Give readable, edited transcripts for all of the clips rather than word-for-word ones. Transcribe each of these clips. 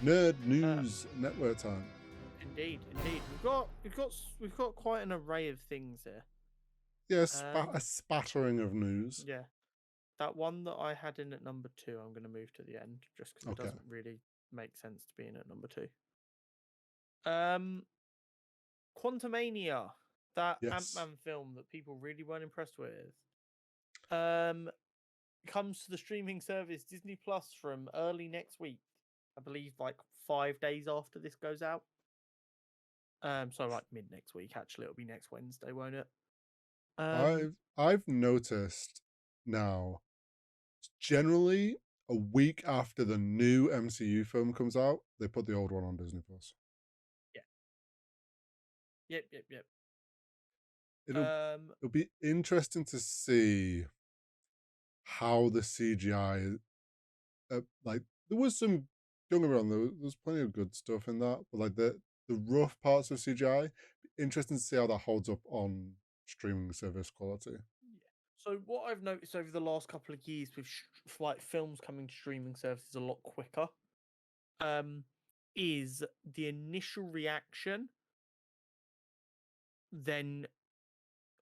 Nerd News Network time. Indeed. We've got quite an array of things here. Yes, a spattering of news. Yeah, that one that I had in at number 2, I'm going to move to the end just because it doesn't really make sense to be in at number 2. Quantumania, that Ant-Man film that people really weren't impressed with, comes to the streaming service Disney Plus from early next week. I believe like 5 days after this goes out. So like mid next week. Actually, it'll be next Wednesday, won't it? I've noticed now, generally a week after the new MCU film comes out, they put the old one on Disney Plus. Yeah. Yep. It'll be interesting to see how the CGI, like there was some, don't get me wrong, there was plenty of good stuff in that, but like the rough parts of CGI, interesting to see how that holds up on streaming service quality. Yeah. So what I've noticed over the last couple of years with like films coming to streaming services a lot quicker, is the initial reaction then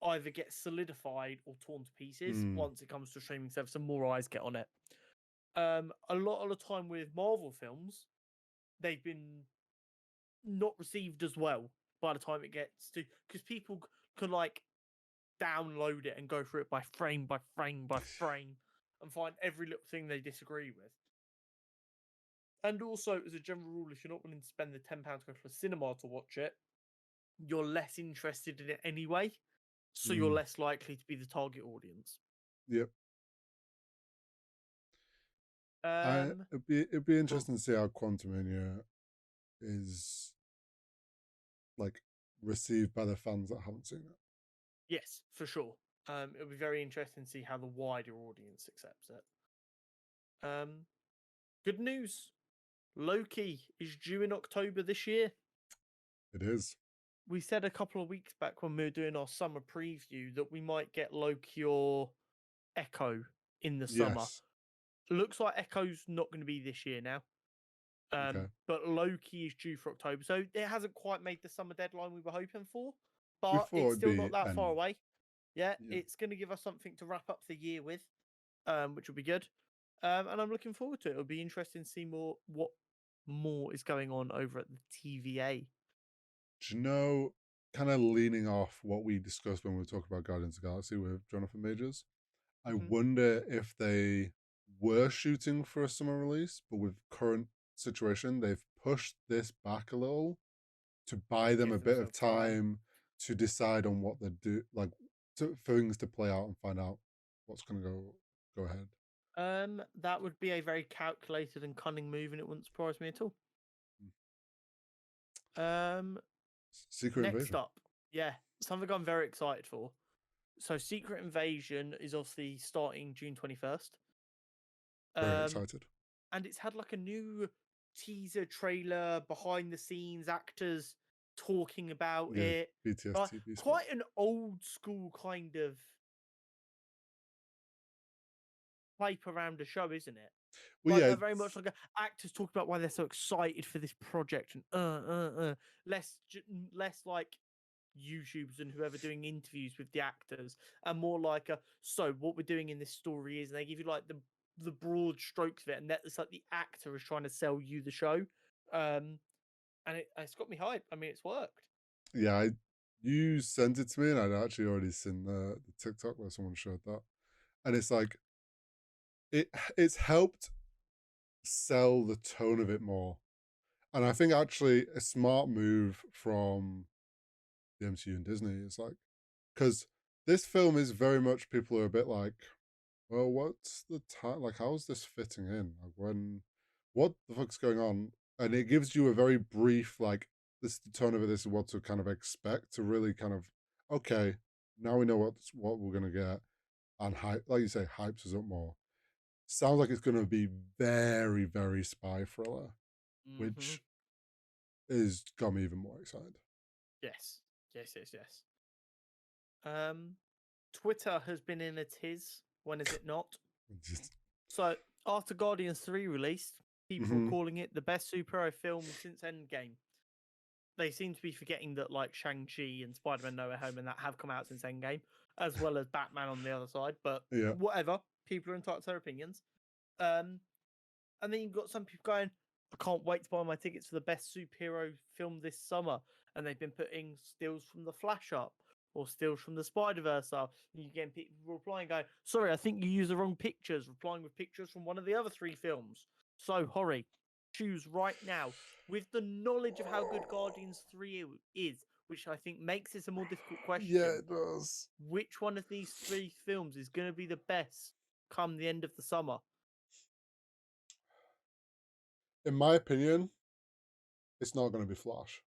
either gets solidified or torn to pieces once it comes to streaming service and more eyes get on it. A lot of the time with Marvel films, they've been not received as well by the time it gets to, because people can like download it and go through it by frame and find every little thing they disagree with. And also, as a general rule, if you're not willing to spend the £10 to go to a cinema to watch it, you're less interested in it anyway. So you're less likely to be the target audience. Yep. It'd be interesting to see how Quantumania is like received by the fans that haven't seen it. Yes, for sure. It'll be very interesting to see how the wider audience accepts it. Good news. Loki is due in October this year. It is. We said a couple of weeks back when we were doing our summer preview that we might get Loki or Echo in the summer. Looks like Echo's not going to be this year now. But Loki is due for October. So it hasn't quite made the summer deadline we were hoping for, but it's still not that far away. Yeah, it's going to give us something to wrap up the year with, which will be good. And I'm looking forward to it. It'll be interesting to see what more is going on over at the TVA. Do you know, kind of leaning off what we discussed when we were talking about Guardians of the Galaxy with Jonathan Majors, I wonder if they were shooting for a summer release, but with current situation, they've pushed this back a little to buy them a bit of time to decide on what they do, like for things to play out and find out what's going to go ahead. That would be a very calculated and cunning move, and it wouldn't surprise me at all. Secret Next Invasion. up, something I'm very excited for. So, Secret Invasion is obviously starting June 21st. Very excited. And it's had like a new teaser trailer, behind the scenes, actors talking about it. BTS like, TV quite an old school kind of hype around the show, isn't it? Well, very much like actors talk about why they're so excited for this project, and less like YouTubers and whoever doing interviews with the actors, and more like so what we're doing in this story is, and they give you like the broad strokes of it, and it's like the actor is trying to sell you the show, and it's got me hyped. I mean, it's worked. Yeah, you sent it to me, and I'd actually already seen the TikTok where someone showed that, and it's like it's helped sell the tone of it more, and I think actually a smart move from the MCU and Disney is like, because this film is very much, people are a bit like, well, what's the time, like how's this fitting in, like what the fuck's going on, and it gives you a very brief, like, this is the tone of it, this is what to kind of expect, to really kind of, okay, now we know what we're gonna get, and hype, like you say, hypes us up more. Sounds like it's going to be very, very spy thriller, which is got me even more excited. Yes. Twitter has been in a tiz. When is it not? So after Guardians 3 released, People are Mm-hmm. calling it the best superhero film since Endgame. They seem to be forgetting that like Shang-Chi and Spider-Man No Way Home and that have come out since Endgame, as well as Batman on the other side. But Yeah. whatever, people are entitled to their opinions. Um, and then you've got some people going, I can't wait to buy my tickets for the best superhero film this summer. And they've been putting stills from The Flash up or stills from the Spider-Verse up. And you get people replying, going, sorry, I think you used the wrong pictures, replying with pictures from one of the other 3 films. So, Hori, choose right now. With the knowledge of how good Guardians 3 is, which I think makes this a more difficult Yeah, question, it does. which one of these 3 films is going to be the best come the end of the summer? In my opinion, it's not going to be Flash,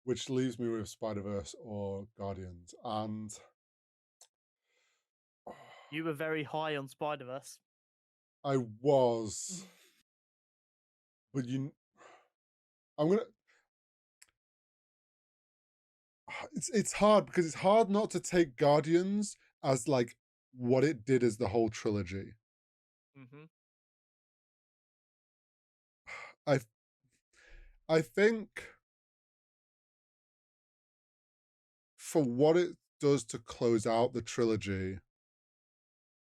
which leaves me with Spider-Verse or Guardians. And You were very high on Spider-Verse. I was, but I'm gonna. It's hard because it's hard not to take Guardians as like what it did as the whole trilogy. Mm-hmm. I I think for what it does to close out the trilogy,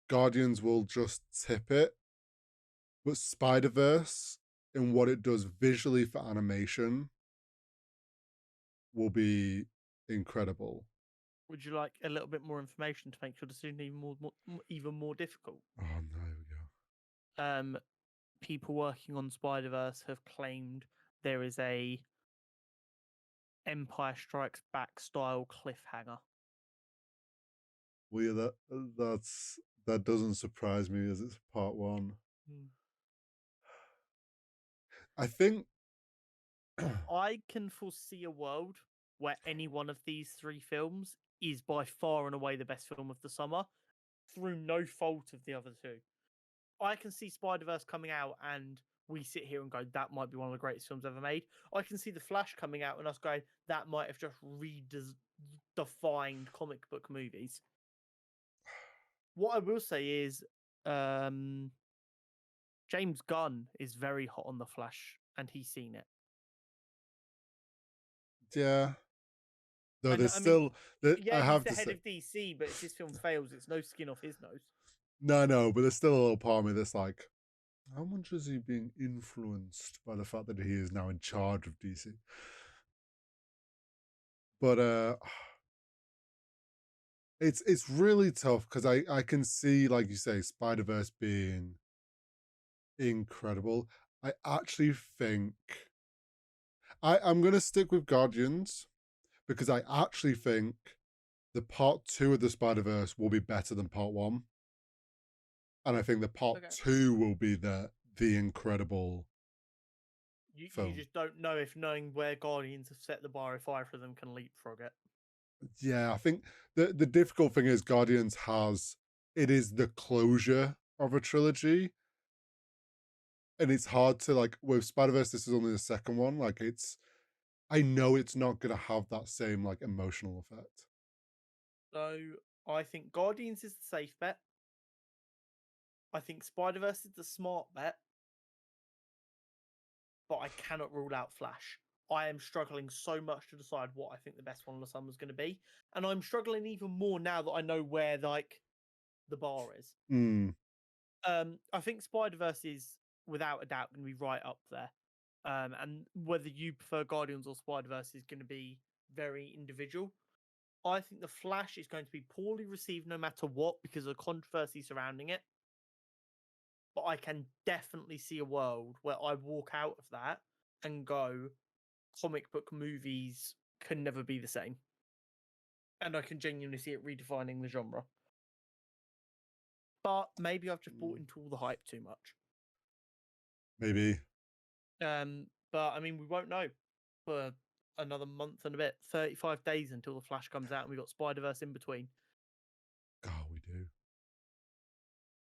Guardians will just tip it. But Spider Verse, in what it does visually for animation, will be incredible. Would you like a little bit more information to make your decision even more difficult? Oh no, here we go. People working on Spider-Verse have claimed there is a Empire Strikes Back style cliffhanger. Well, yeah, that doesn't surprise me as it's part one. Hmm. I think I can foresee a world where any one of these 3 films is by far and away the best film of the summer through no fault of the other 2. I can see Spider-Verse coming out and we sit here and go, that might be one of the greatest films ever made. I can see The Flash coming out and us going, that might have just redefined comic book movies. What I will say is, James Gunn is very hot on The Flash and he's seen it. yeah. Though And there's I mean, still that yeah, I he's have the to head say of DC, but if this film fails, it's no skin off his nose. no, but there's still a little part of me that's like, how much is he being influenced by the fact that he is now in charge of DC? But it's really tough because I can see, like you say, Spider Verse being incredible. I actually think I'm gonna stick with Guardians because I actually think the part 2 of the Spider Verse will be better than part 1, and I think the part Okay. 2 will be the incredible You film. just don't know if knowing where Guardians have set the bar, if either of them can leapfrog it. Yeah, I think the difficult thing is Guardians has it is the closure of a trilogy, and it's hard to like with Spider Verse. This is only the second one. Like I know it's not gonna have that same like emotional effect. So I think Guardians is the safe bet. I think Spider Verse is the smart bet, but I cannot rule out Flash. I am struggling so much to decide what I think the best one of the summer is going to be, and I'm struggling even more now that I know where like the bar is. Mm, I think Spider Verse is without a doubt going to be right up there. And whether you prefer Guardians or Spider Verse is going to be very individual. I think The Flash is going to be poorly received no matter what because of the controversy surrounding it. But I can definitely see a world where I walk out of that and go, comic book movies can never be the same. And I can genuinely see it redefining the genre. But maybe I've just bought into all the hype too much. maybe. But I mean, we won't know for another month and a bit, 35 days until The Flash comes out, and we got Spider Verse in between. God, we do.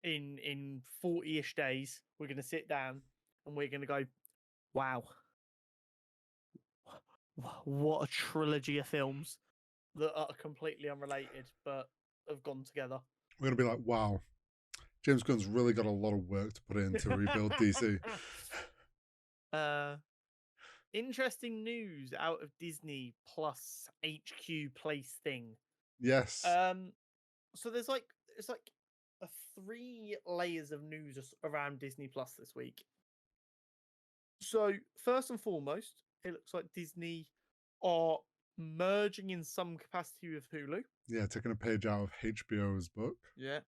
In 40-ish days, we're going to sit down and we're going to go, wow, what a trilogy of films that are completely unrelated but have gone together. We're gonna be like, wow. James Gunn's really got a lot of work to put in to rebuild DC. Interesting news out of Disney Plus HQ Place thing. Yes. So there's like it's like a 3 layers of news around Disney Plus this week. So first and foremost, it looks like Disney are merging in some capacity with Hulu. Yeah, taking a page out of HBO's book. Yeah.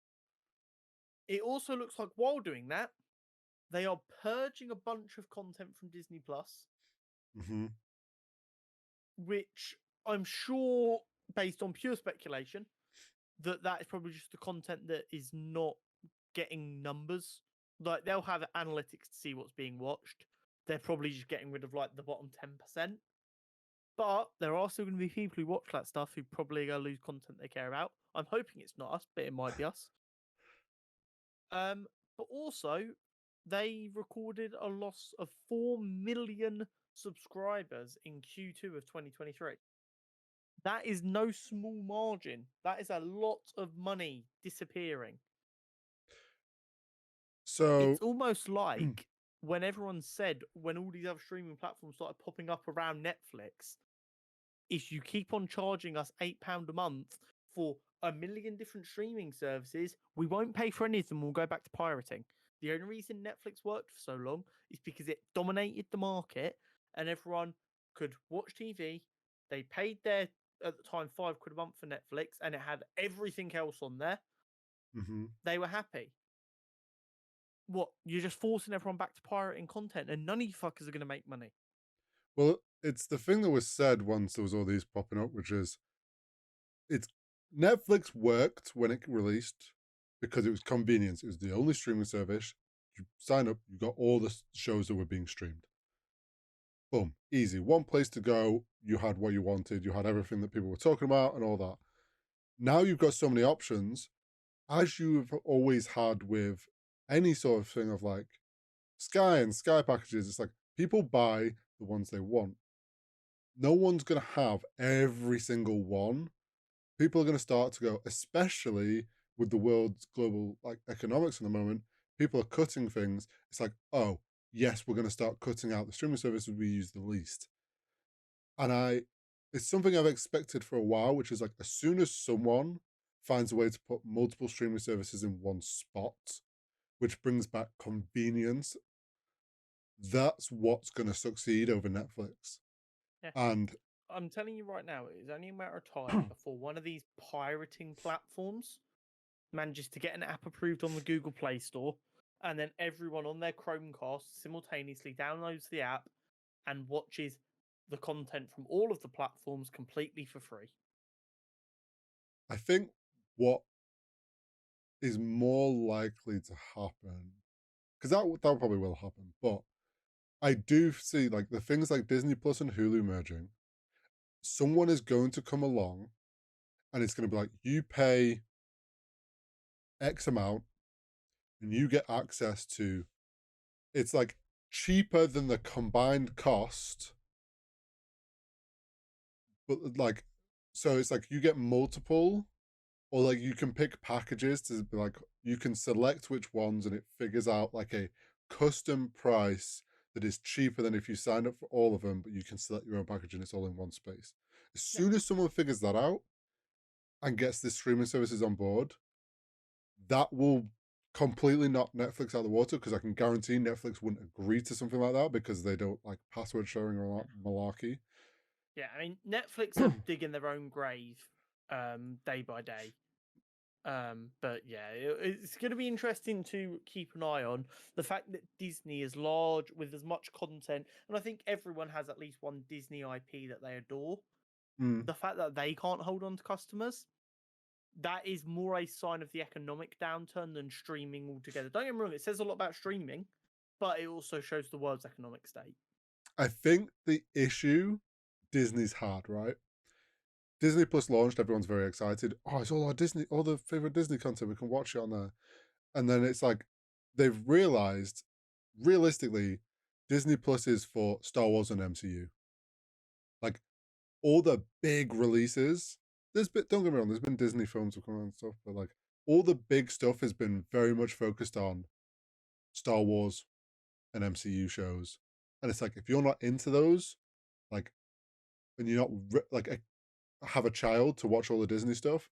It also looks like while doing that, they are purging a bunch of content from Disney Plus, Mm-hmm. which I'm sure, based on pure speculation, that is probably just the content that is not getting numbers. Like they'll have analytics to see what's being watched. They're probably just getting rid of like the bottom 10%. But there are still going to be people who watch that stuff who probably are going to lose content they care about. I'm hoping it's not us, but it might be us. But also, they recorded a loss of 4 million subscribers in Q2 of 2023. That is no small margin. That is a lot of money disappearing. So It's almost like when everyone said, when all these other streaming platforms started popping up around Netflix, if you keep on charging us £8 a month for a million different streaming services, we won't pay for any of them. We'll go back to pirating. The only reason Netflix worked for so long is because it dominated the market and everyone could watch TV. They paid their, at the time, £5 a month for Netflix and it had everything else on there. mm-hmm. They were happy. What? You're just forcing everyone back to pirating content and none of you fuckers are going to make money. Well, it's the thing that was said once there was all these popping up, which is it's Netflix worked when it released because it was convenience. It was the only streaming service. You sign up, you got all the shows that were being streamed. Boom, easy. One place to go. You had what you wanted. You had everything that people were talking about and all that. Now you've got so many options, as you've always had with any sort of thing of like Sky and Sky packages. It's like people buy the ones they want. No one's going to have every single one. People are going to start to go, especially with the world's global like economics in the moment. People are cutting things. It's like, oh yes, we're going to start cutting out the streaming services we use the least. And it's something I've expected for a while, which is like as soon as someone finds a way to put multiple streaming services in one spot, which brings back convenience, that's what's going to succeed over Netflix. Yeah. And I'm telling you right now, it is only a matter of time before one of these pirating platforms manages to get an app approved on the Google Play Store, and then everyone on their Chromecast simultaneously downloads the app and watches the content from all of the platforms completely for free. I think what is more likely to happen, because that probably will happen, but I do see like the things like Disney Plus and Hulu merging. Someone is going to come along and it's going to be like, you pay X amount and you get access to, it's like cheaper than the combined cost, but like, so it's like you get multiple, or like you can pick packages to be like, you can select which ones and it figures out like a custom price that is cheaper than if you signed up for all of them, but you can select your own package and it's all in one space. As Yeah. soon as someone figures that out and gets the streaming services on board, that will completely knock Netflix out of the water, because I can guarantee Netflix wouldn't agree to something like that because they don't like password sharing or malarkey. Yeah, I mean, Netflix are digging their own grave day by day. But yeah, it's going to be interesting to keep an eye on the fact that Disney is large with as much content, and I think everyone has at least one Disney IP that they adore. Mm. The fact that they can't hold on to customers, that is more a sign of the economic downturn than streaming altogether. Don't get me wrong, it says a lot about streaming, but it also shows the world's economic state. I think the issue Disney's had, right? Disney Plus launched, everyone's very excited. Oh, it's all our Disney, all the favorite Disney content. We can watch it on there. And then it's like they've realized, realistically, Disney Plus is for Star Wars and MCU. Like all the big releases. Don't get me wrong, there's been Disney films that come out and stuff, but like all the big stuff has been very much focused on Star Wars and MCU shows. And it's like, if you're not into those, like, and you're not have a child to watch all the Disney stuff,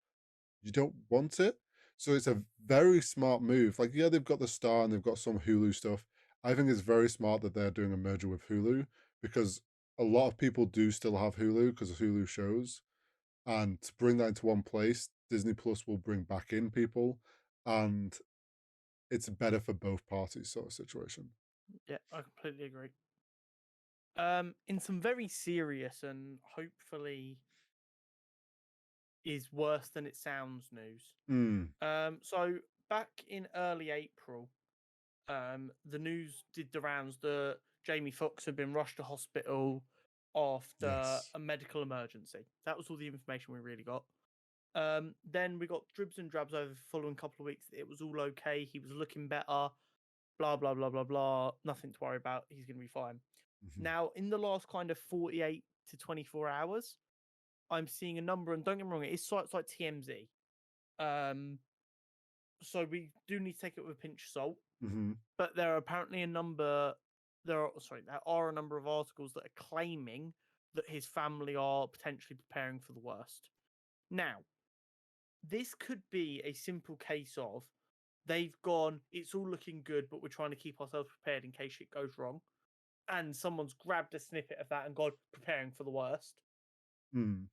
you don't want it. So it's a very smart move. Like, yeah, they've got the Star and they've got some Hulu stuff. I think it's very smart that they're doing a merger with Hulu because a lot of people do still have Hulu because of Hulu shows. And to bring that into one place, Disney Plus will bring back in people, and it's better for both parties, sort of situation. Yeah, I completely agree. In some very serious and hopefully is worse than it sounds news. Mm, So back in early April, the news did the rounds that Jamie Foxx had been rushed to hospital after yes. a medical emergency. That was all the information we really got. Then we got dribs and drabs over the following couple of weeks. It was all okay. He was looking better. Blah blah blah blah blah. Nothing to worry about. He's going to be fine. Mhm. Now, in the last kind of 48 to 24 hours, I'm seeing a number, and don't get me wrong, it's sites like TMZ. Um, so we do need to take it with a pinch of salt. Mhm. But there are apparently a number. There are a number of articles that are claiming that his family are potentially preparing for the worst. Now, this could be a simple case of they've gone, it's all looking good, but we're trying to keep ourselves prepared in case shit goes wrong. And someone's grabbed a snippet of that and gone, preparing for the worst. Mm.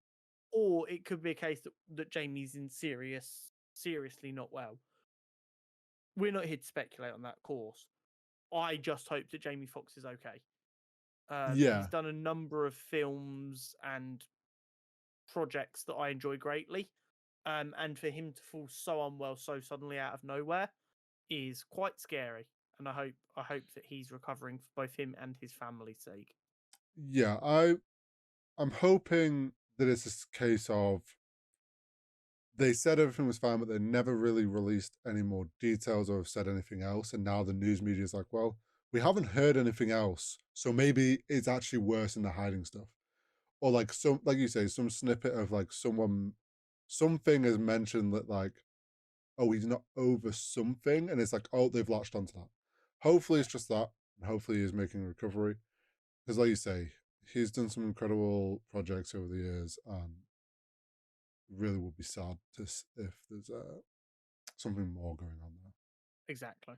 Or it could be a case that Jamie's in seriously not well. We're not here to speculate on that course. I just hope that Jamie Foxx is okay. He's Yeah. done a number of films and projects that I enjoy greatly. And for him to fall so unwell so suddenly out of nowhere is quite scary. And I hope that he's recovering for both him and his family's sake. Yeah. I'm hoping that it's a case of they said everything was fine, but they never really released any more details or have said anything else. And now the news media is like, well, we haven't heard anything else. So maybe it's actually worse and they're hiding stuff. Or like some, like you say, some snippet of like something has mentioned that like, oh, he's not over something. And it's like, oh, they've latched onto that. Hopefully Yeah, it's just that. And hopefully he's making a recovery. Because like you say, he's done some incredible projects over the years and really would be sad if there's something more going on there. exactly.